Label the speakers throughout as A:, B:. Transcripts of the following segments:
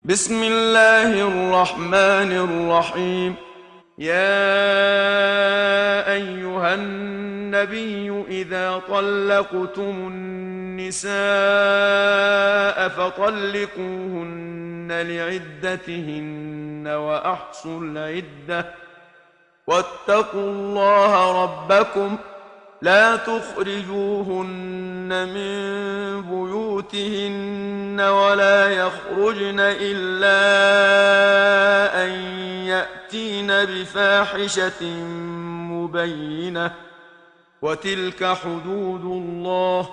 A: بسم الله الرحمن الرحيم. يا أيها النبي إذا طلقتم النساء فطلقوهن لعدتهن وأحصوا العدة واتقوا الله ربكم لا تخرجوهن من بيوتهن ولا يخرجن إلا أن يأتين بفاحشة مبينة وتلك حدود الله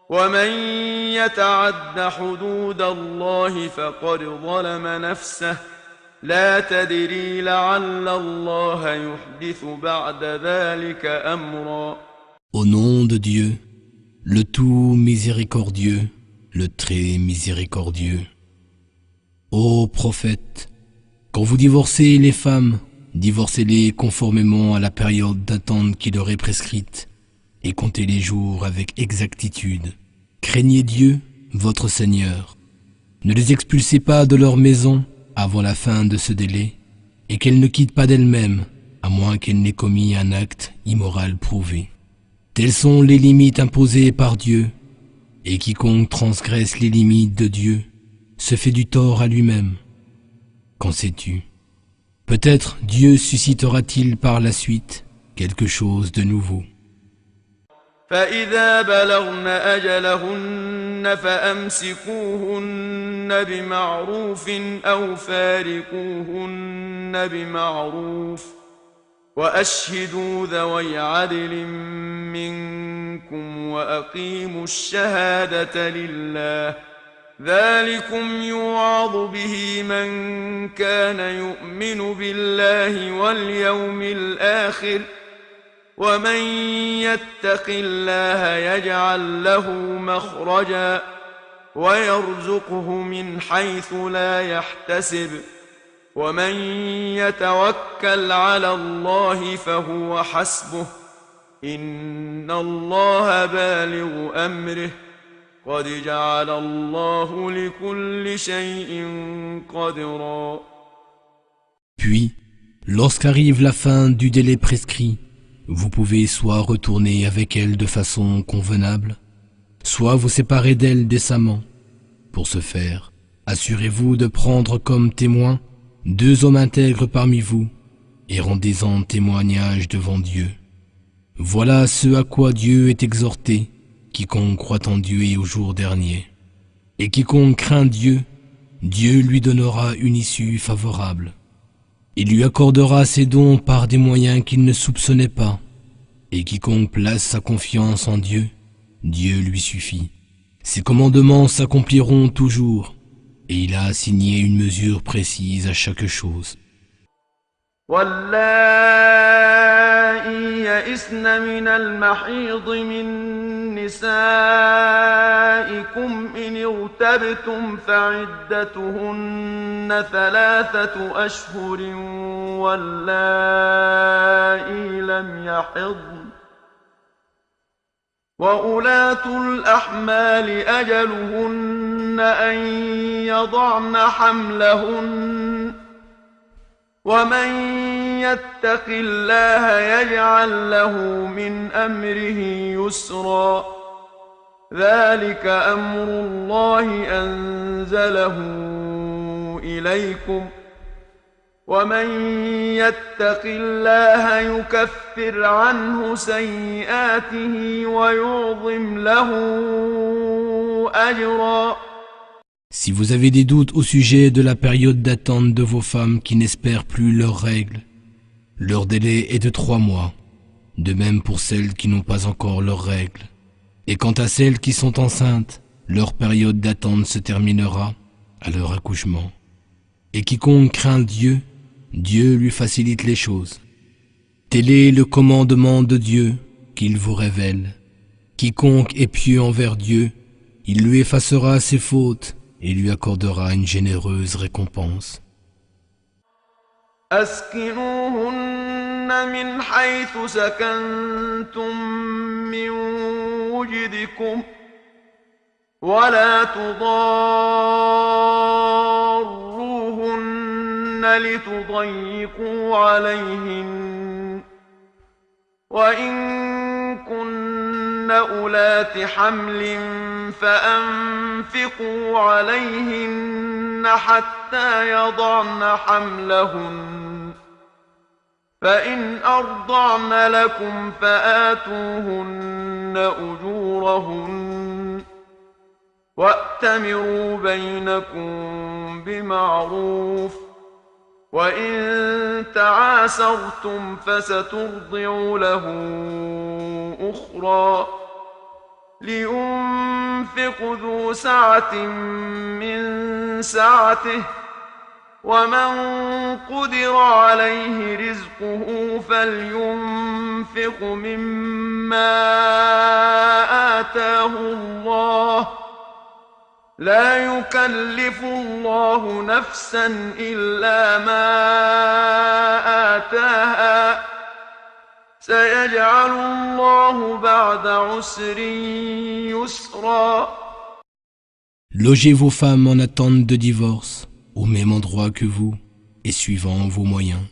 A: ومن يتعد حدود الله فقد ظلم نفسه لا تدري لعل الله يحدث بعد ذلك أمرا.
B: Au nom de Dieu, le tout miséricordieux, le très miséricordieux. Ô prophète, quand vous divorcez les femmes, divorcez-les conformément à la période d'attente qui leur est prescrite et comptez les jours avec exactitude. Craignez Dieu, votre Seigneur. Ne les expulsez pas de leur maison avant la fin de ce délai et qu'elles ne quittent pas d'elles-mêmes à moins qu'elles n'aient commis un acte immoral prouvé. Telles sont les limites imposées par Dieu, et quiconque transgresse les limites de Dieu se fait du tort à lui-même. Qu'en sais-tu? Peut-être Dieu suscitera-t-il par la suite quelque chose de nouveau.
A: فإذا بلغن أجلهن فأمسكوهن بمعروف أو فارقوهن بمعروف وأشهدوا ذوي عدل منكم وأقيموا الشهادة لله ذلكم يوعظ به من كان يؤمن بالله واليوم الآخر ومن يتق الله يجعل له مخرجا ويرزقه من حيث لا يحتسب ومن يتوكل على الله فهو حسبه إن الله بالغ أمره قد جعل الله لكل شيء قدرا.
B: Puis, lorsqu'arrive la fin du délai prescrit, vous pouvez soit retourner avec elle de façon convenable, soit vous séparer d'elle décemment. Pour ce faire, assurez-vous de prendre comme témoins 2 hommes intègres parmi vous et rendez-en témoignage devant Dieu. Voilà ce à quoi Dieu est exhorté, quiconque croit en Dieu et au jour dernier. Et quiconque craint Dieu, Dieu lui donnera une issue favorable. Il lui accordera ses dons par des moyens qu'il ne soupçonnait pas. Et quiconque place sa confiance en Dieu, Dieu lui suffit. Ses commandements s'accompliront toujours, et il a assigné une mesure précise à chaque chose.
A: واللائي يئسن من المحيض من نسائكم إن ارتبتم فعدتهن 3 أشهر واللائي لم يحضن وأولاة الأحمال أجلهن أن يضعن حملهن ومن يتق الله يجعل له من أمره يسرا ذلك أمر الله أنزله إليكم ومن يتق الله يكفر عنه سيئاته ويعظم له أجرا.
B: Si vous avez des doutes au sujet de la période d'attente de vos femmes qui n'espèrent plus leurs règles, leur délai est de 3 mois, de même pour celles qui n'ont pas encore leurs règles. Et quant à celles qui sont enceintes, leur période d'attente se terminera à leur accouchement. Et quiconque craint Dieu, Dieu lui facilite les choses. Tel est le commandement de Dieu qu'il vous révèle. Quiconque est pieux envers Dieu, il lui effacera ses fautes et lui accordera une généreuse récompense.
A: أسكنوهن من حيث سكنتم من وجدكم ولا تضاروهن لتضيقوا عليهن وإن كن أولات حمل فأنفقوا عليهن حتى يضعن حملهن فإن أرضعن لكم فآتوهن أجورهن وأتمروا بينكم بمعروف وإن تعاسرتم فسترضع له أخرى لينفق ذو سعة من سعته ومن قدر عليه رزقه فلينفق مما آتاه الله لا يكلف الله نفسا إلا ما آتاها سيجعل الله بعد عسر يسرا.
B: Logez vos femmes en attente de divorce, au même endroit que vous, et suivant vos moyens.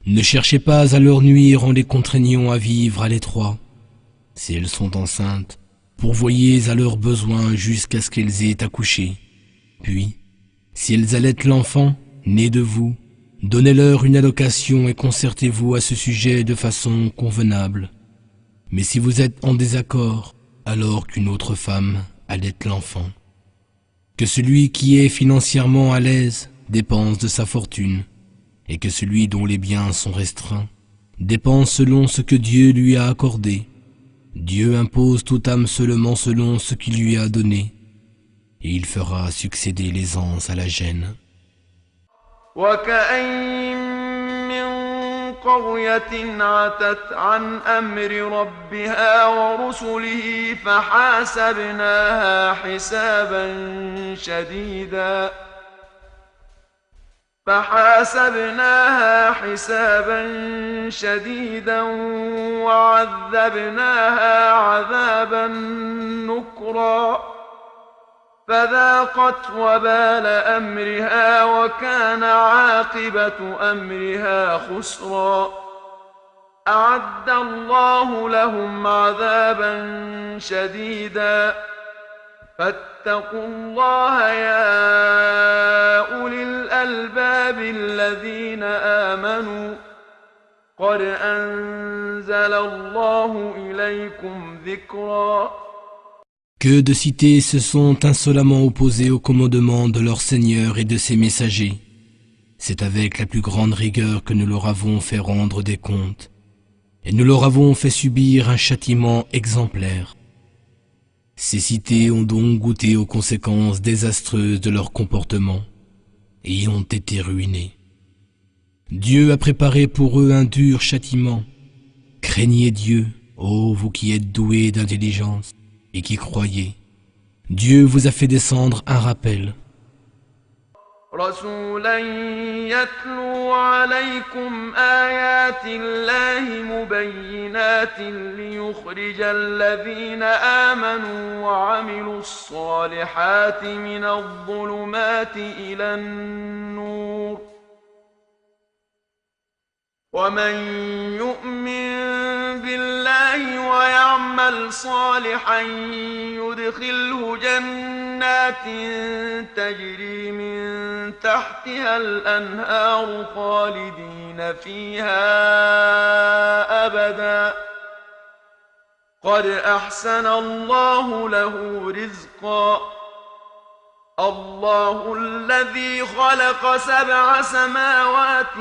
B: Ne cherchez pas à leur nuire en les contraignant à vivre à l'étroit. Si elles sont enceintes, pourvoyez à leurs besoins jusqu'à ce qu'elles aient accouché. Puis, si elles allaitent l'enfant, né de vous, donnez-leur une allocation et concertez-vous à ce sujet de façon convenable. Mais si vous êtes en désaccord, alors qu'une autre femme allaite l'enfant, que celui qui est financièrement à l'aise dépense de sa fortune, et que celui dont les biens sont restreints dépense selon ce que Dieu lui a accordé. Dieu impose toute âme seulement selon ce qu'il lui a donné, et il fera succéder l'aisance à la gêne.
A: قرية عتت عن أمر ربها ورسله فحاسبناها حسابا شديدا وعذبناها عذابا نكرا فذاقت وبال أمرها وكان عاقبة أمرها خسرا أعد الله لهم عذابا شديدا فاتقوا الله يا أولي الألباب الذين آمنوا قد أنزل الله إليكم ذكرا.
B: Que de cités se sont insolemment opposées au commandement de leur Seigneur et de ses messagers. C'est avec la plus grande rigueur que nous leur avons fait rendre des comptes, et nous leur avons fait subir un châtiment exemplaire. Ces cités ont donc goûté aux conséquences désastreuses de leur comportement, et ont été ruinées. Dieu a préparé pour eux un dur châtiment. Craignez Dieu, ô vous qui êtes doués d'intelligence et qui croyez. Dieu vous a fait descendre un rappel.
A: رسولا يتلو عليكم آيات الله مبينات ليخرج الذين آمنوا وعملوا الصالحات من الظلمات إلى النور ومن يؤمن بالله ويعمل صالحا يدخله جنات تجري من تحتها الأنهار خالدين فيها أبدا قد أحسن الله له رزقا الله الذي خلق 7 سماوات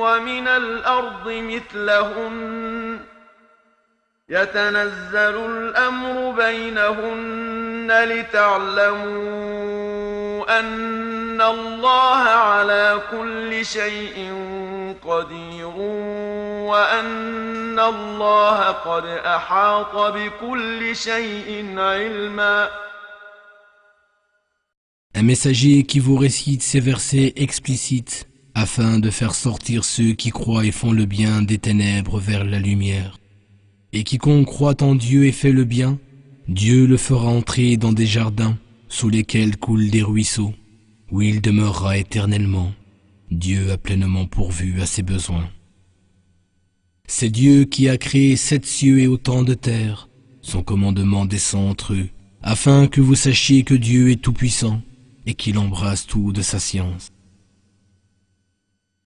A: ومن الأرض مثلهن يتنزل الأمر بينهن لتعلموا أن الله على كل شيء قدير وأن الله قد أحاط بكل شيء علما.
B: Un messager qui vous récite ces versets explicites afin de faire sortir ceux qui croient et font le bien des ténèbres vers la lumière. Et quiconque croit en Dieu et fait le bien, Dieu le fera entrer dans des jardins sous lesquels coulent des ruisseaux, où il demeurera éternellement. Dieu a pleinement pourvu à ses besoins. C'est Dieu qui a créé 7 cieux et autant de terre. Son commandement descend entre eux, afin que vous sachiez que Dieu est tout-puissant et qu'il embrasse tout de sa science.